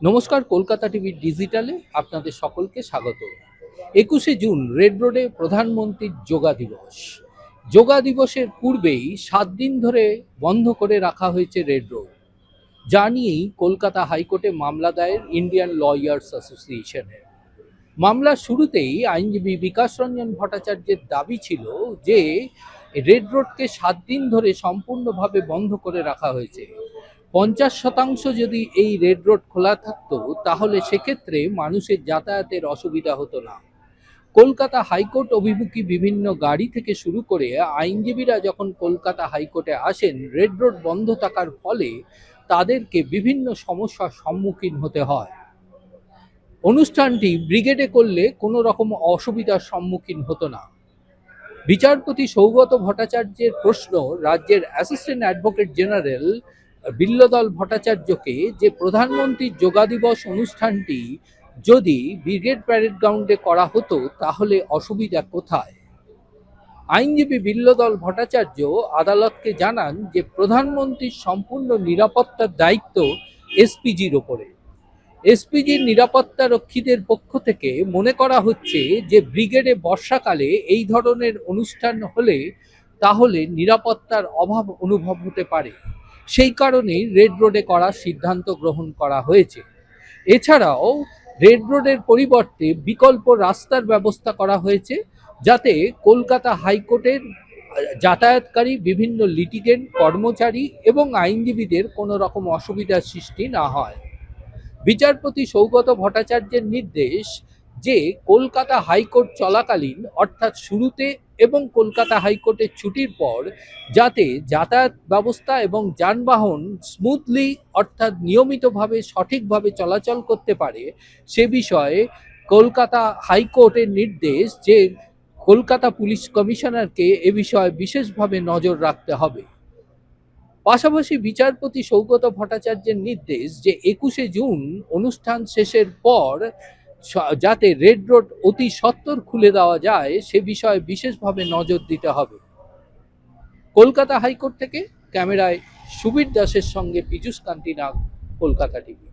নমস্কার, কলকাতা টিভি ডিজিটালে আপনাদের সকলকে স্বাগত। 21শে জুন রেড রোডে প্রধানমন্ত্রীর যোগা দিবস। যোগা দিবসের পূর্বেই 7 দিন ধরে বন্ধ করে রাখা হয়েছে রেড রোড। যা নিয়েই কলকাতা হাইকোর্টে মামলা দায়ের ইন্ডিয়ান লয়ার্স অ্যাসোসিয়েশনের। মামলার শুরুতেই আইনজীবী বিকাশ রঞ্জন ভট্টাচার্যের দাবি ছিল যে রেড রোডকে 7 দিন ধরে সম্পূর্ণভাবে বন্ধ করে রাখা হয়েছে। 50% যদি এই রেড রোড খোলা থাকতো তাহলে সেক্ষেত্রে মানুষের যাতায়াতের অসুবিধা হতো না। কলকাতা হাইকোর্ট অভিমুখী বিভিন্ন গাড়ি থেকে শুরু করে আইনজীবীরা যখন কলকাতা হাইকোর্টে আসেন, রেড রোড বন্ধ থাকার ফলে তাদেরকে বিভিন্ন সমস্যার সম্মুখীন হতে হয়। অনুষ্ঠানটি ব্রিগেডে করলে কোনো রকম অসুবিধার সম্মুখীন হতো না। বিচারপতি সৌগত ভট্টাচার্যের প্রশ্ন রাজ্যের অ্যাসিস্ট্যান্ট অ্যাডভোকেট জেনারেল বিল্লদল ভট্টাচার্যকে যে প্রধানমন্ত্রীর যোগা দিবস অনুষ্ঠানটি যদি ব্রিগেড প্যারেড গ্রাউন্ডে করা হতো তাহলে অসুবিধা কোথায়। আইনজীবী বিল্লদল ভট্টাচার্য আদালতকে জানান যে প্রধানমন্ত্রীর সম্পূর্ণ নিরাপত্তার দায়িত্ব এসপিজির ওপরে। এসপিজির নিরাপত্তা রক্ষীদের পক্ষ থেকে মনে করা হচ্ছে যে ব্রিগেডে বর্ষাকালে এই ধরনের অনুষ্ঠান হলে তাহলে নিরাপত্তার অভাব অনুভব হতে পারে। সেই কারণেই রেড রোডে করার সিদ্ধান্ত গ্রহণ করা হয়েছে। এছাড়াও রেড রোডের পরিবর্তে বিকল্প রাস্তার ব্যবস্থা করা হয়েছে, যাতে কলকাতা হাইকোর্টের যাতায়াতকারী বিভিন্ন লিটিগেন্ট, কর্মচারী এবং আইনজীবীদের কোনো রকম অসুবিধার সৃষ্টি না হয়। বিচারপতি সৌগত ভট্টাচার্যের নির্দেশ যে কলকাতা হাইকোর্ট চলাকালীন, অর্থাৎ শুরুতে এবং কলকাতা হাইকোর্টের ছুটির পর যাতে যাতায়াত ব্যবস্থা এবং যানবাহন স্মুথলি অর্থাৎ নিয়মিতভাবে সঠিকভাবে চলাচল করতে পারে, সে বিষয়ে কলকাতা হাইকোর্টের নির্দেশ যে কলকাতা পুলিশ কমিশনারকে এ বিষয়ে বিশেষভাবে নজর রাখতে হবে। পাশাপাশি বিচারপতি সৌগত ভট্টাচার্যের নির্দেশ যে 21শে জুন অনুষ্ঠান শেষের পর যাতে রেড রোড অতি সত্বর খুলে দেওয়া যায় সে বিষয়ে বিশেষভাবে নজর দিতে হবে। কলকাতা হাইকোর্ট থেকে ক্যামেরায় সুবীর দাসের সঙ্গে পীযূষ কান্তি নাগ, কলকাতা টিভি।